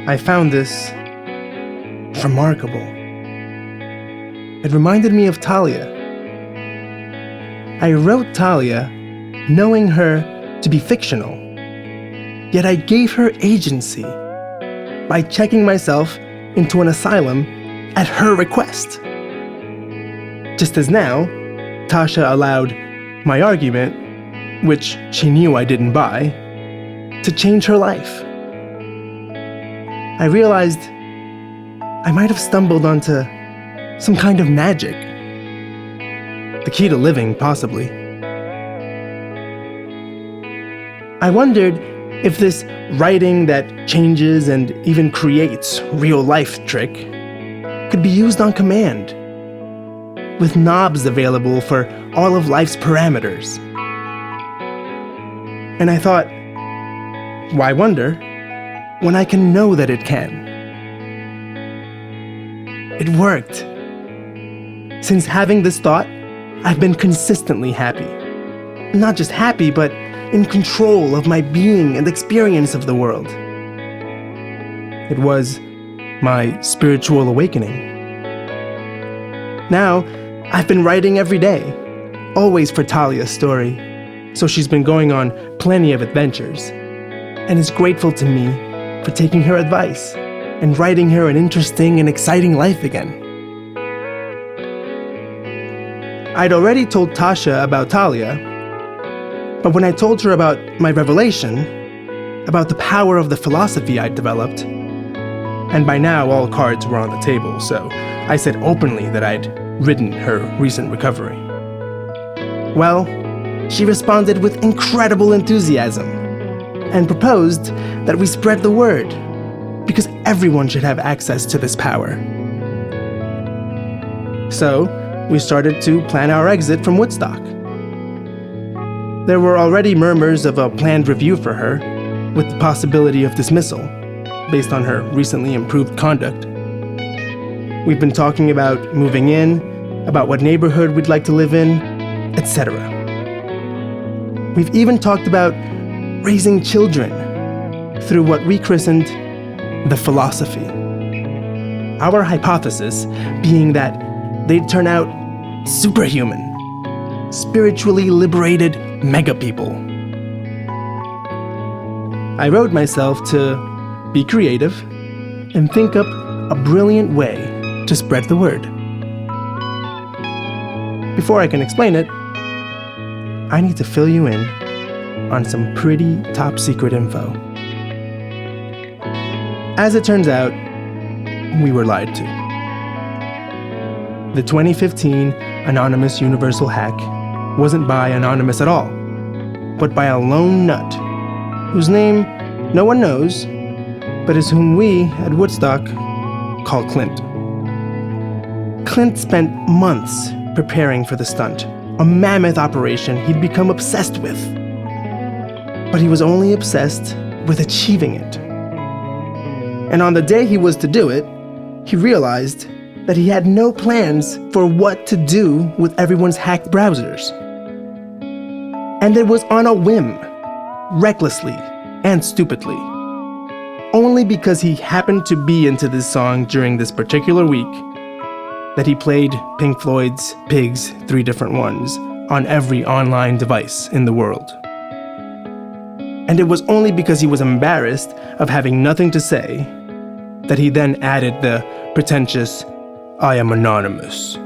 I found this remarkable. It reminded me of Talia. I wrote Talia knowing her to be fictional, yet I gave her agency by checking myself into an asylum at her request. Just as now, Tasha allowed my argument, which she knew I didn't buy, to change her life. I realized I might have stumbled onto some kind of magic. The key to living, possibly. I wondered if this writing that changes and even creates real life trick could be used on command, with knobs available for all of life's parameters. And I thought, why wonder when I can know that it can? It worked. Since having this thought, I've been consistently happy. Not just happy, but in control of my being and experience of the world. It was my spiritual awakening. Now, I've been writing every day, always for Talia's story, so she's been going on plenty of adventures, and is grateful to me for taking her advice and writing her an interesting and exciting life again. I'd already told Tasha about Talia, but when I told her about my revelation, about the power of the philosophy I'd developed, and by now all cards were on the table, so I said openly that I'd ridden her recent recovery. Well, she responded with incredible enthusiasm and proposed that we spread the word, because everyone should have access to this power. So, we started to plan our exit from Woodstock. There were already murmurs of a planned review for her, with the possibility of dismissal, based on her recently improved conduct. We've been talking about moving in, about what neighborhood we'd like to live in, etc. We've even talked about raising children through what we christened the philosophy. Our hypothesis being that they'd turn out superhuman, spiritually liberated mega people. I wrote myself to be creative and think up a brilliant way to spread the word. Before I can explain it, I need to fill you in on some pretty top secret info. As it turns out, we were lied to. The 2015 Anonymous Universal Hack wasn't by Anonymous at all, but by a lone nut, whose name no one knows, but is whom we at Woodstock call Clint. Clint spent months preparing for the stunt, a mammoth operation he'd become obsessed with. But he was only obsessed with achieving it. And on the day he was to do it, he realized that he had no plans for what to do with everyone's hacked browsers. And it was on a whim, recklessly and stupidly. Only because he happened to be into this song during this particular week that he played Pink Floyd's Pigs 3 Different Ones on every online device in the world. And it was only because he was embarrassed of having nothing to say that he then added the pretentious, "I am anonymous,"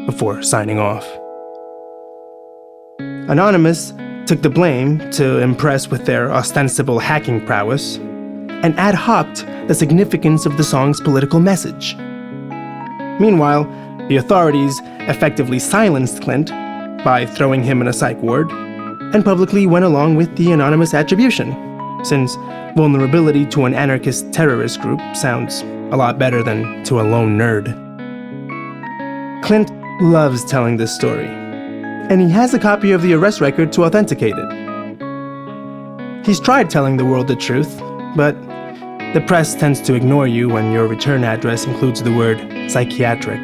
before signing off. Anonymous took the blame to impress with their ostensible hacking prowess and ad hoc'd the significance of the song's political message. Meanwhile, the authorities effectively silenced Clint by throwing him in a psych ward and publicly went along with the anonymous attribution, since vulnerability to an anarchist terrorist group sounds a lot better than to a lone nerd. Clint loves telling this story, and he has a copy of the arrest record to authenticate it. He's tried telling the world the truth, but the press tends to ignore you when your return address includes the word psychiatric.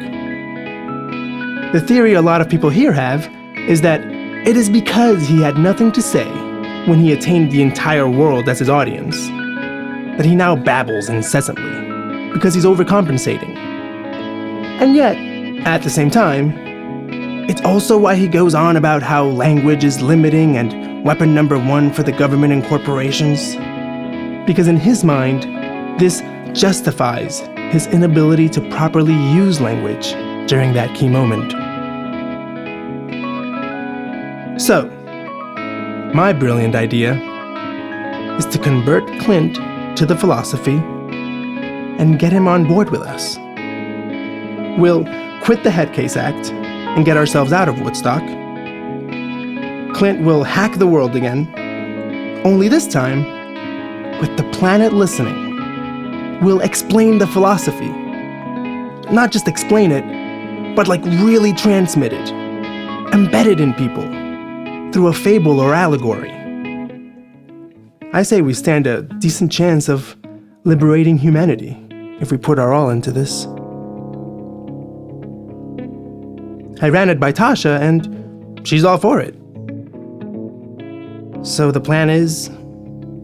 The theory a lot of people here have is that it is because he had nothing to say when he attained the entire world as his audience. that he now babbles incessantly because he's overcompensating. And yet, at the same time, it's also why he goes on about how language is limiting and weapon number one for the government and corporations. Because in his mind, this justifies his inability to properly use language during that key moment. So, my brilliant idea is to convert Clint to the philosophy and get him on board with us. We'll quit the Headcase Act and get ourselves out of Woodstock. Clint will hack the world again, only this time, with the planet listening. We'll explain the philosophy. Not just explain it, but like really transmit it, embed it in people, through a fable or allegory. I say we stand a decent chance of liberating humanity if we put our all into this. I ran it by Tasha, and she's all for it. So the plan is,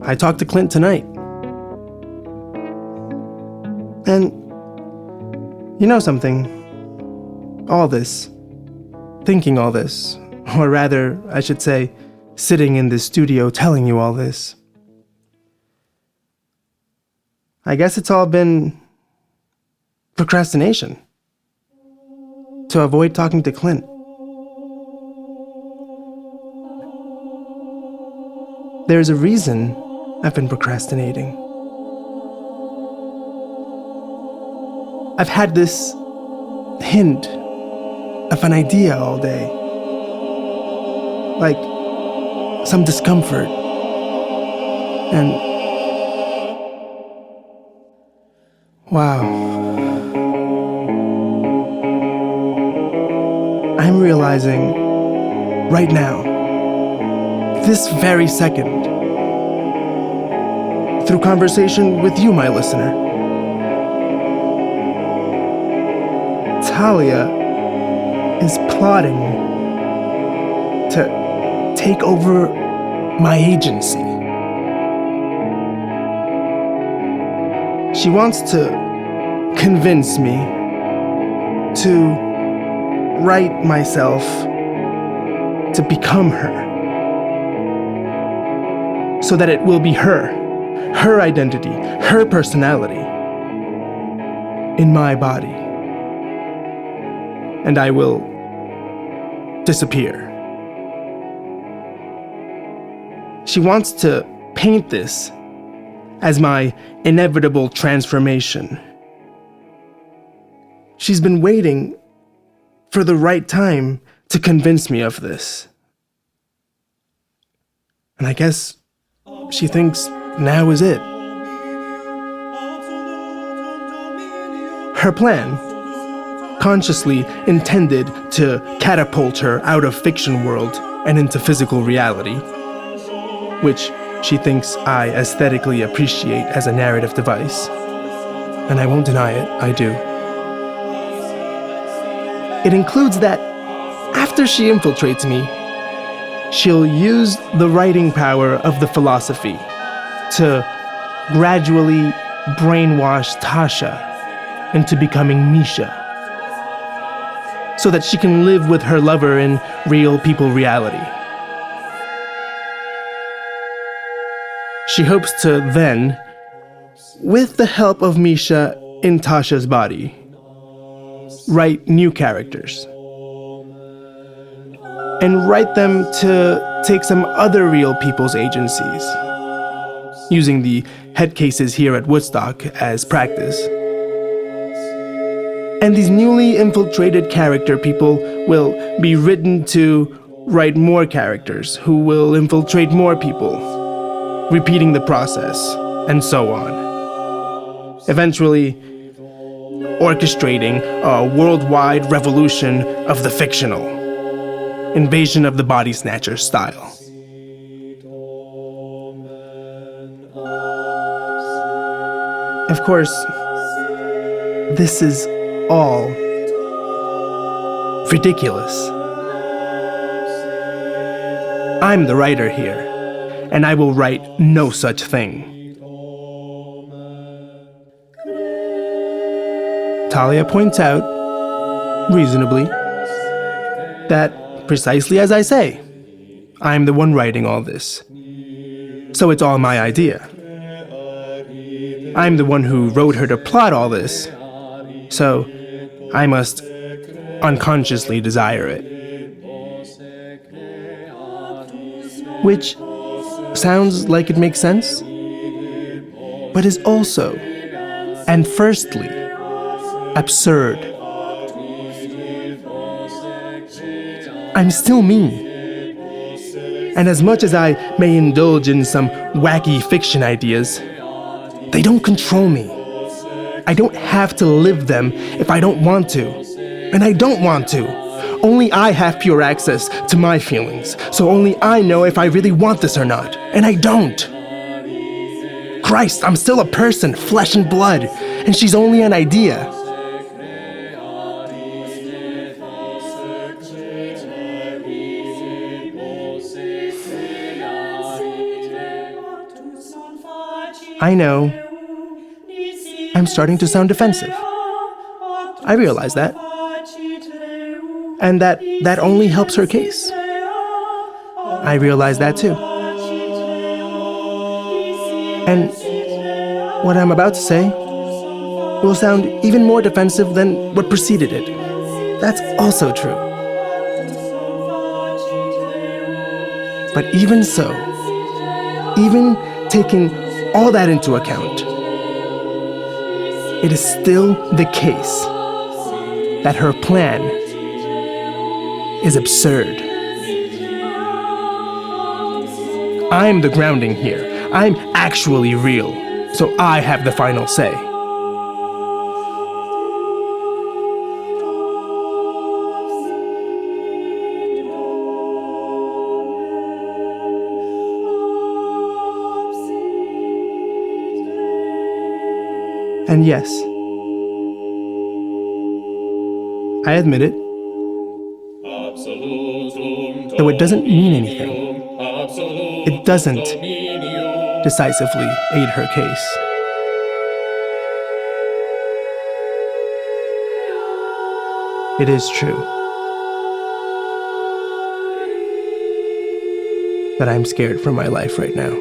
I talk to Clint tonight. And you know something? All this, thinking all this, or rather, I should say, sitting in this studio telling you all this, I guess it's all been procrastination. To avoid talking to Clint. There's a reason I've been procrastinating. I've had this hint of an idea all day. Like some discomfort. And wow. I'm realizing right now, this very second, through conversation with you, my listener, Talia is plotting to take over my agency. She wants to convince me to write myself to become her, so that it will be her identity, her personality in my body, and I will disappear. She wants to paint this as my inevitable transformation. She's been waiting for the right time to convince me of this. And I guess she thinks now is it. Her plan, consciously intended to catapult her out of fiction world and into physical reality, which she thinks I aesthetically appreciate as a narrative device. And I won't deny it, I do. It includes that after she infiltrates me, she'll use the writing power of the philosophy to gradually brainwash Tasha into becoming Misha, so that she can live with her lover in real people reality. She hopes to then, with the help of Misha in Tasha's body, write new characters. And write them to take some other real people's agencies, using the head cases here at Woodstock as practice. And these newly infiltrated character people will be written to write more characters who will infiltrate more people, repeating the process, and so on. Eventually, orchestrating a worldwide revolution of the fictional, Invasion of the Body Snatcher style. Of course, this is all ridiculous. I'm the writer here, and I will write no such thing. Talia points out, reasonably, that precisely as I say, I'm the one writing all this. So it's all my idea. I'm the one who wrote her to plot all this. So I must unconsciously desire it. Which sounds like it makes sense, but is also, and firstly, absurd. I'm still me. And as much as I may indulge in some wacky fiction ideas, they don't control me. I don't have to live them if I don't want to. And I don't want to. Only I have pure access to my feelings, so only I know if I really want this or not. And I don't. Christ, I'm still a person, flesh and blood, and she's only an idea. I know I'm starting to sound defensive. I realize that. And that only helps her case. I realize that too. And what I'm about to say will sound even more defensive than what preceded it. That's also true. But even so, even taking all that into account, it is still the case that her plan is absurd. I'm the grounding here. I'm actually real, so I have the final say. And yes, I admit it, though it doesn't mean anything. It doesn't decisively aid her case. It is true that I'm scared for my life right now.